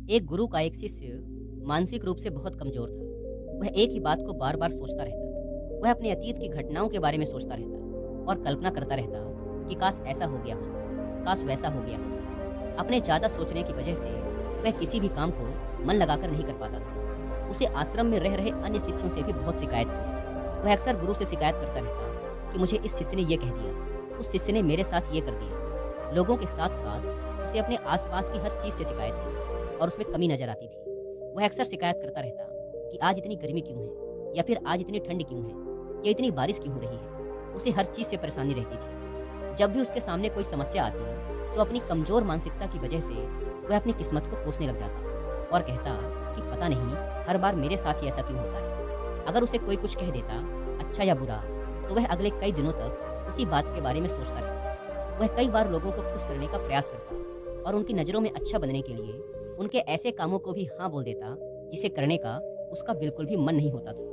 एक गुरु का एक शिष्य मानसिक रूप से बहुत कमजोर था। वह एक ही बात को बार बार सोचता रहता। वह अपने अतीत की घटनाओं के बारे में सोचता रहता और कल्पना करता रहता कि काश ऐसा हो गया होता, काश वैसा हो गया होता। अपने ज्यादा सोचने की वजह से वह किसी भी काम को मन लगाकर नहीं कर पाता था। उसे आश्रम में रह रहे अन्य शिष्यों से भी बहुत शिकायत थी। वह अक्सर गुरु से शिकायत करता रहता कि मुझे इस शिष्य ने ये कह दिया, उस शिष्य ने मेरे साथ ये कर दिया। लोगों के साथ साथ उसे अपने आसपास की हर चीज से शिकायत थी और उसमें कमी नजर आती थी। वह अक्सर शिकायत करता रहता कि आज इतनी गर्मी क्यों है, या फिर आज इतनी ठंड क्यों है, या इतनी बारिश क्यों हो रही है। उसे हर चीज से परेशानी रहती थी। जब भी उसके सामने कोई समस्या आती तो अपनी कमजोर मानसिकता की वजह से वह अपनी किस्मत को कोसने लग जाता और कहता कि पता नहीं हर बार मेरे साथ ही ऐसा क्यों होता है। अगर उसे कोई कुछ कह देता, अच्छा या बुरा, तो वह अगले कई दिनों तक उसी बात के बारे में सोचता रहता। वह कई बार लोगों को खुश करने का प्रयास करता और उनकी नज़रों में अच्छा बनने के लिए उनके ऐसे कामों को भी हाँ बोल देता जिसे करने का उसका बिल्कुल भी मन नहीं होता था,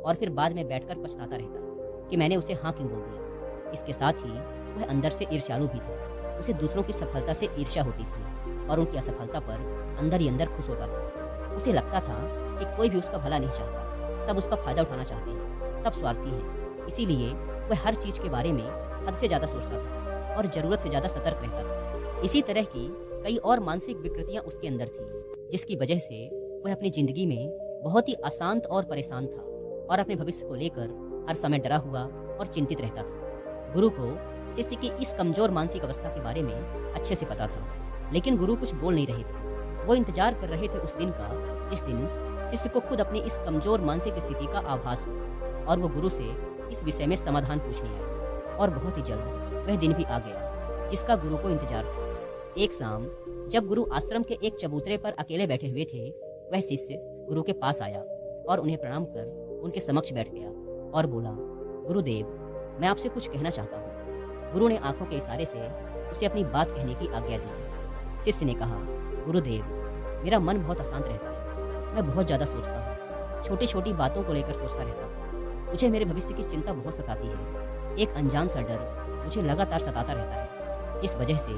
और फिर बाद में बैठकर पछताता रहता कि मैंने उसे हाँ क्यों बोल दिया। इसके साथ ही वह अंदर से ईर्ष्यालु भी था। उसे दूसरों की सफलता से ईर्ष्या होती थी और उनकी असफलता पर अंदर ही अंदर खुश होता था। उसे लगता था कि कोई भी उसका भला नहीं चाहता, सब उसका फायदा उठाना चाहते हैं, सब स्वार्थी हैं। इसीलिए वह हर चीज के बारे में हद से ज्यादा सोचता था और जरूरत से ज्यादा सतर्क रहता था। इसी तरह की कई और मानसिक विकृतियां उसके अंदर थी, जिसकी वजह से वह अपनी जिंदगी में बहुत ही अशांत और परेशान था और अपने भविष्य को लेकर हर समय डरा हुआ और चिंतित रहता था। गुरु को शिष्य की इस कमजोर मानसिक अवस्था के बारे में अच्छे से पता था, लेकिन गुरु कुछ बोल नहीं रहे थे। वो इंतजार कर रहे थे उस दिन का जिस दिन शिष्य को खुद अपनी इस कमजोर मानसिक स्थिति का आभास हो और वो गुरु से इस विषय में समाधान पूछने आए। और बहुत ही जल्द वह दिन भी आ गया जिसका गुरु को इंतजार था। एक शाम जब गुरु आश्रम के एक चबूतरे पर अकेले बैठे हुए थे, वह शिष्य गुरु के पास आया और उन्हें प्रणाम कर उनके समक्ष बैठ गया और बोला, गुरुदेव, मैं आपसे कुछ कहना चाहता हूँ। गुरु ने आंखों के इशारे से उसे अपनी बात कहने की आज्ञा दी। शिष्य ने कहा, गुरुदेव, मेरा मन बहुत अशांत रहता है। मैं बहुत ज़्यादा सोचता हूँ, छोटी छोटी बातों को लेकर सोचता रहता हूँ। मुझे मेरे भविष्य की चिंता बहुत सताती है। एक अनजान सा डर मुझे लगातार सताता रहता है, जिस वजह से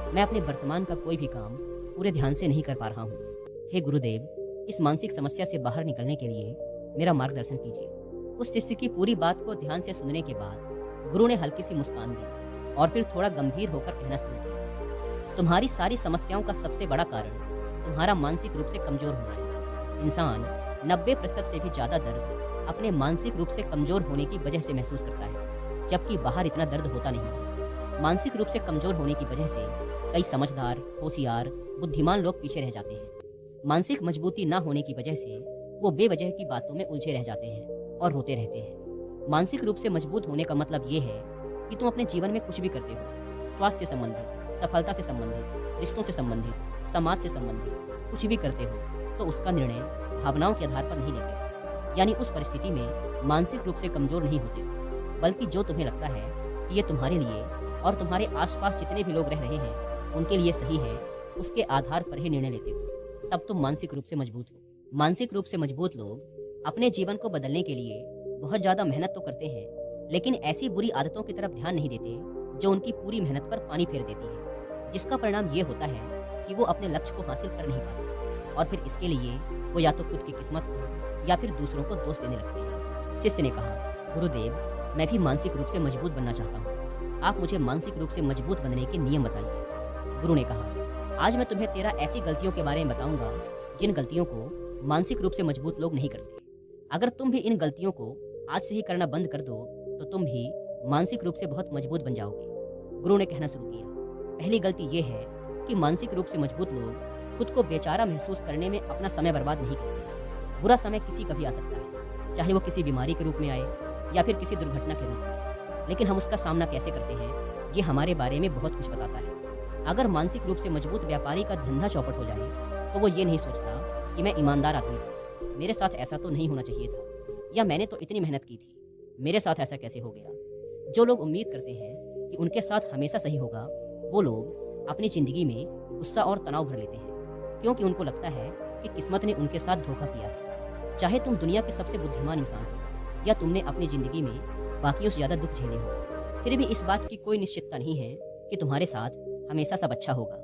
मैं अपने वर्तमान का कोई भी काम पूरे ध्यान से नहीं कर पा रहा हूँ। हे गुरुदेव, इस मानसिक समस्या से बाहर निकलने के लिए मेरा मार्गदर्शन कीजिए। उस शिष्य की पूरी बात को ध्यान से सुनने के बाद गुरु ने हल्की सी मुस्कान दी और फिर थोड़ा गंभीर होकर कहना शुरू किया, तुम्हारी सारी समस्याओं का सबसे बड़ा कारण तुम्हारा मानसिक रूप से कमजोर होना है। इंसान 90% से भी ज्यादा दर्द अपने मानसिक रूप से कमजोर होने की वजह से महसूस करता है, जबकि बाहर इतना दर्द होता नहीं है। मानसिक रूप से कमजोर होने की वजह से कई समझदार, होशियार, बुद्धिमान लोग पीछे रह जाते हैं। मानसिक मजबूती ना होने की वजह से वो बेवजह की बातों में उलझे रह जाते हैं और रोते रहते हैं। मानसिक रूप से मजबूत होने का मतलब ये है कि तुम अपने जीवन में कुछ भी करते हो, स्वास्थ्य से संबंधित, सफलता से संबंधित, रिश्तों से संबंधित, समाज से संबंधित कुछ भी करते हो तो उसका निर्णय भावनाओं के आधार पर नहीं लेते हो। यानी उस परिस्थिति में मानसिक रूप से कमजोर नहीं होते हो, बल्कि जो तुम्हें लगता है कि ये तुम्हारे लिए और तुम्हारे आसपास जितने भी लोग रह रहे हैं उनके लिए सही है, उसके आधार पर ही निर्णय लेते हो। तब तुम मानसिक रूप से मजबूत हो। मानसिक रूप से मजबूत लोग अपने जीवन को बदलने के लिए बहुत ज्यादा मेहनत तो करते हैं, लेकिन ऐसी बुरी आदतों की तरफ ध्यान नहीं देते जो उनकी पूरी मेहनत पर पानी फेर देती है, जिसका परिणाम ये होता है कि वो अपने लक्ष्य को हासिल कर नहीं पाते और फिर इसके लिए वो या तो खुद की किस्मत को या फिर दूसरों को दोष देने लगते हैं। शिष्य ने कहा, गुरुदेव, मैं भी मानसिक रूप से मजबूत बनना चाहता हूँ। आप मुझे मानसिक रूप से मजबूत बनने के नियम बताइए। गुरु ने कहा, आज मैं तुम्हें 13 ऐसी गलतियों के बारे में बताऊंगा जिन गलतियों को मानसिक रूप से मजबूत लोग नहीं करते। अगर तुम भी इन गलतियों को आज से ही करना बंद कर दो तो तुम भी मानसिक रूप से बहुत मजबूत बन जाओगे। गुरु ने कहना शुरू किया, पहली गलती ये है कि मानसिक रूप से मजबूत लोग खुद को बेचारा महसूस करने में अपना समय बर्बाद नहीं करते। बुरा समय किसी का भी आ सकता है, चाहे वो किसी बीमारी के रूप में आए या फिर किसी दुर्घटना के रूप में, लेकिन हम उसका सामना कैसे करते हैं ये हमारे बारे में बहुत कुछ बताता है। अगर मानसिक रूप से मजबूत व्यापारी का धंधा चौपट हो जाए तो वो ये नहीं सोचता कि मैं ईमानदार आदमी था, मेरे साथ ऐसा तो नहीं होना चाहिए था, या मैंने तो इतनी मेहनत की थी, मेरे साथ ऐसा कैसे हो गया। जो लोग उम्मीद करते हैं कि उनके साथ हमेशा सही होगा, वो लोग अपनी जिंदगी में गुस्सा और तनाव भर लेते हैं, क्योंकि उनको लगता है कि किस्मत ने उनके साथ धोखा किया है। चाहे तुम दुनिया के सबसे बुद्धिमान इंसान हो या तुमने अपनी जिंदगी में बाकियों से ज्यादा दुख झेले हो, फिर भी इस बात की कोई निश्चितता नहीं है कि तुम्हारे साथ हमेशा सब अच्छा होगा।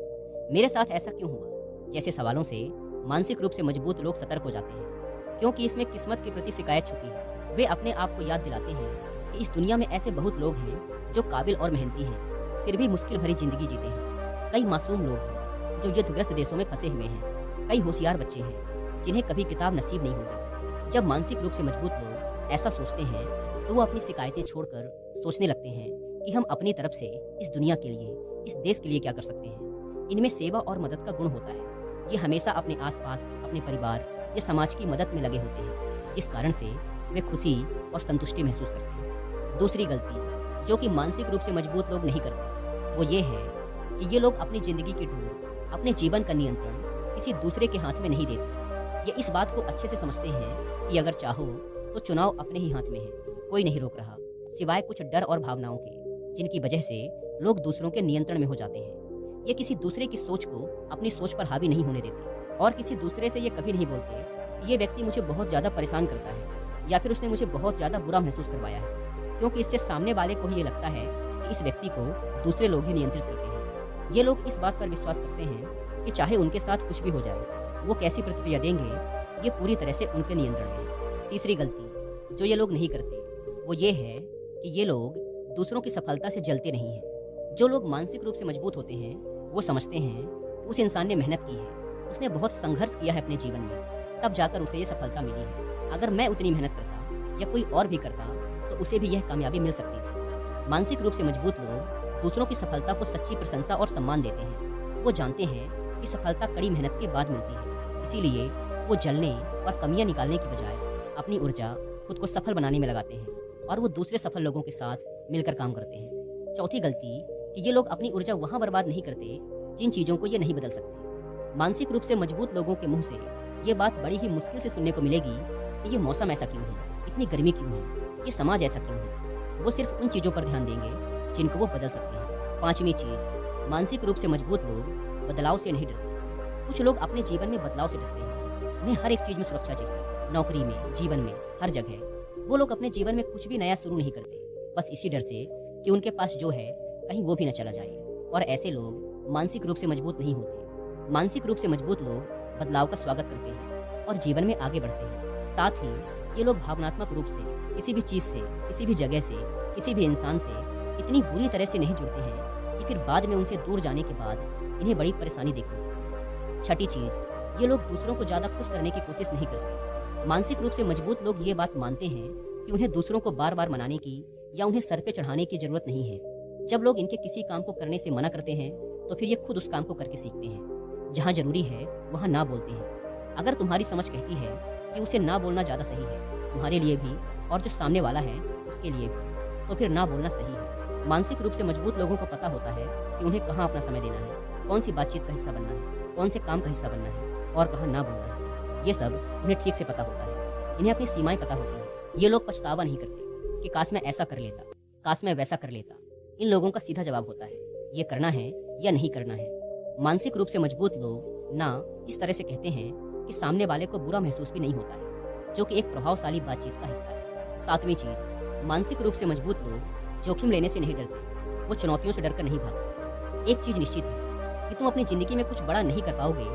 मेरे साथ ऐसा क्यों हुआ जैसे सवालों से मानसिक रूप से मजबूत लोग सतर्क हो जाते हैं, क्योंकि इसमें किस्मत के प्रति शिकायत छुपी है। वे अपने आप को याद दिलाते हैं कि इस दुनिया में ऐसे बहुत लोग हैं जो काबिल और मेहनती हैं, फिर भी मुश्किल भरी जिंदगी जीते हैं। कई मासूम लोग हैं जो युद्धग्रस्त देशों में फंसे हुए हैं। कई होशियार बच्चे हैं जिन्हें कभी किताब नसीब नहीं होगी। जब मानसिक रूप से मजबूत लोग ऐसा सोचते हैं तो वो अपनी शिकायतें छोड़कर सोचने लगते हैं कि हम अपनी तरफ से इस दुनिया के लिए, इस देश के लिए क्या कर सकते हैं। इनमें सेवा और मदद का गुण होता है। ये हमेशा अपने आसपास, अपने परिवार या समाज की मदद में लगे होते हैं, जिस कारण से वे खुशी और संतुष्टि महसूस करते हैं। दूसरी गलती जो कि मानसिक रूप से मजबूत लोग नहीं करते, वो ये है कि ये लोग अपनी जिंदगी की डोर, अपने जीवन का नियंत्रण किसी दूसरे के हाथ में नहीं देते। ये इस बात को अच्छे से समझते हैं कि अगर चाहो तो चुनाव अपने ही हाथ में है, कोई नहीं रोक रहा, सिवाय कुछ डर और भावनाओं के, जिनकी वजह से लोग दूसरों के नियंत्रण में हो जाते हैं। ये किसी दूसरे की सोच को अपनी सोच पर हावी नहीं होने देते और किसी दूसरे से ये कभी नहीं बोलते कि ये व्यक्ति मुझे बहुत ज़्यादा परेशान करता है या फिर उसने मुझे बहुत ज़्यादा बुरा महसूस करवाया है, क्योंकि इससे सामने वाले को ही ये लगता है कि इस व्यक्ति को दूसरे लोग ही नियंत्रित करते हैं। ये लोग इस बात पर विश्वास करते हैं कि चाहे उनके साथ कुछ भी हो जाए, वो कैसी प्रतिक्रिया देंगे, ये पूरी तरह से उनके नियंत्रण में। तीसरी गलती जो ये लोग नहीं करते, वो ये है कि ये लोग दूसरों की सफलता से जलते नहीं हैं। जो लोग मानसिक रूप से मजबूत होते हैं वो समझते हैं कि उस इंसान ने मेहनत की है, उसने बहुत संघर्ष किया है अपने जीवन में, तब जाकर उसे ये सफलता मिली है। अगर मैं उतनी मेहनत करता या कोई और भी करता तो उसे भी यह कामयाबी मिल सकती थी। मानसिक रूप से मजबूत लोग दूसरों की सफलता को सच्ची प्रशंसा और सम्मान देते हैं। वो जानते हैं कि सफलता कड़ी मेहनत के बाद मिलती है, इसीलिए वो जलने और कमियां निकालने की बजाय अपनी ऊर्जा खुद को सफल बनाने में लगाते हैं और वो दूसरे सफल लोगों के साथ मिलकर काम करते हैं। चौथी गलती कि ये लोग अपनी ऊर्जा वहाँ बर्बाद नहीं करते जिन चीज़ों को ये नहीं बदल सकते। मानसिक रूप से मजबूत लोगों के मुंह से ये बात बड़ी ही मुश्किल से सुनने को मिलेगी कि ये मौसम ऐसा क्यों है, इतनी गर्मी क्यों है, ये समाज ऐसा क्यों है। वो सिर्फ उन चीज़ों पर ध्यान देंगे जिनको वो बदल सकते हैं। पांचवी चीज़, मानसिक रूप से मजबूत लोग बदलाव से नहीं डरते। कुछ लोग अपने जीवन में बदलाव से डरते हैं। उन्हें हर एक चीज़ में सुरक्षा चाहिए, नौकरी में, जीवन में, हर जगह। वो लोग अपने जीवन में कुछ भी नया शुरू नहीं करते, बस इसी डर से कि उनके पास जो है कहीं वो भी न चला जाए। और ऐसे लोग मानसिक रूप से मजबूत नहीं होते। मानसिक रूप से मजबूत लोग बदलाव का स्वागत करते हैं और जीवन में आगे बढ़ते हैं। साथ ही ये लोग भावनात्मक रूप से किसी भी चीज़ से, किसी भी जगह से, किसी भी इंसान से इतनी बुरी तरह से नहीं जुड़ते हैं कि फिर बाद में उनसे दूर जाने के बाद इन्हें बड़ी परेशानी देखनी पड़े। छठी चीज़, ये लोग दूसरों को ज़्यादा खुश करने की कोशिश नहीं करते। मानसिक रूप से मजबूत लोग ये बात मानते हैं कि उन्हें दूसरों को बार बार मनाने की या उन्हें सर पे चढ़ाने की जरूरत नहीं है। जब लोग इनके किसी काम को करने से मना करते हैं तो फिर ये खुद उस काम को करके सीखते हैं। जहाँ जरूरी है वहाँ ना बोलते हैं। अगर तुम्हारी समझ कहती है कि उसे ना बोलना ज़्यादा सही है, तुम्हारे लिए भी और जो सामने वाला है उसके लिए भी, तो फिर ना बोलना सही है। मानसिक रूप से मजबूत लोगों को पता होता है कि उन्हें कहाँ अपना समय देना है, कौन सी बातचीत का हिस्सा बनना है, कौन से काम का हिस्सा बनना है और कहाँ ना बोलना है। ये सब उन्हें ठीक से पता होता है। इन्हें अपनी सीमाएं पता होती हैं। ये लोग पछतावा नहीं करते कि काश मैं ऐसा कर लेता, काश मैं वैसा कर लेता। इन लोगों का सीधा जवाब होता है, ये करना है या नहीं करना है। मानसिक रूप से मजबूत लोग ना इस तरह से कहते हैं कि सामने वाले को बुरा महसूस भी नहीं होता है, जो कि एक प्रभावशाली बातचीत का हिस्सा है। सातवीं चीज, मानसिक रूप से मजबूत लोग जोखिम लेने से नहीं डरते। वो चुनौतियों से डरकर नहीं भागते। एक चीज निश्चित है कि तुम अपनी जिंदगी में कुछ बड़ा नहीं कर पाओगे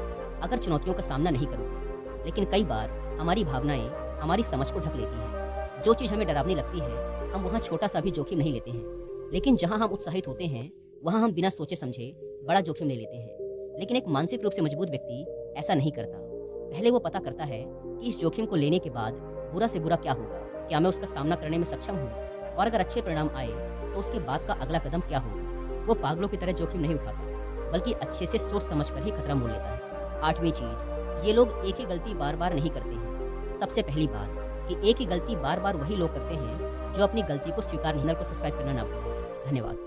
अगर चुनौतियों का सामना नहीं करोगे। लेकिन कई बार हमारी भावनाएं हमारी समझ को ढक लेती हैं। जो चीज़ हमें डरावनी लगती है, हम वहाँ छोटा सा भी जोखिम नहीं लेते हैं। लेकिन जहाँ हम उत्साहित होते हैं वहाँ हम बिना सोचे समझे बड़ा जोखिम ले लेते हैं। लेकिन एक मानसिक रूप से मजबूत व्यक्ति ऐसा नहीं करता। पहले वो पता करता है कि इस जोखिम को लेने के बाद बुरा से बुरा क्या होगा, क्या मैं उसका सामना करने में सक्षम हूँ, और अगर अच्छे परिणाम आए तो उसके बाद का अगला कदम क्या होगा। वो पागलों की तरह जोखिम नहीं उठाता, बल्कि अच्छे से सोच समझ कर ही खतरा मोल लेता है। आठवीं चीज, ये लोग एक ही गलती बार बार नहीं करते हैं। सबसे पहली बात कि एक ही गलती बार बार वही लोग करते हैं जो अपनी गलती को स्वीकार नहीं। को सब्सक्राइब करना ना भूलें। धन्यवाद।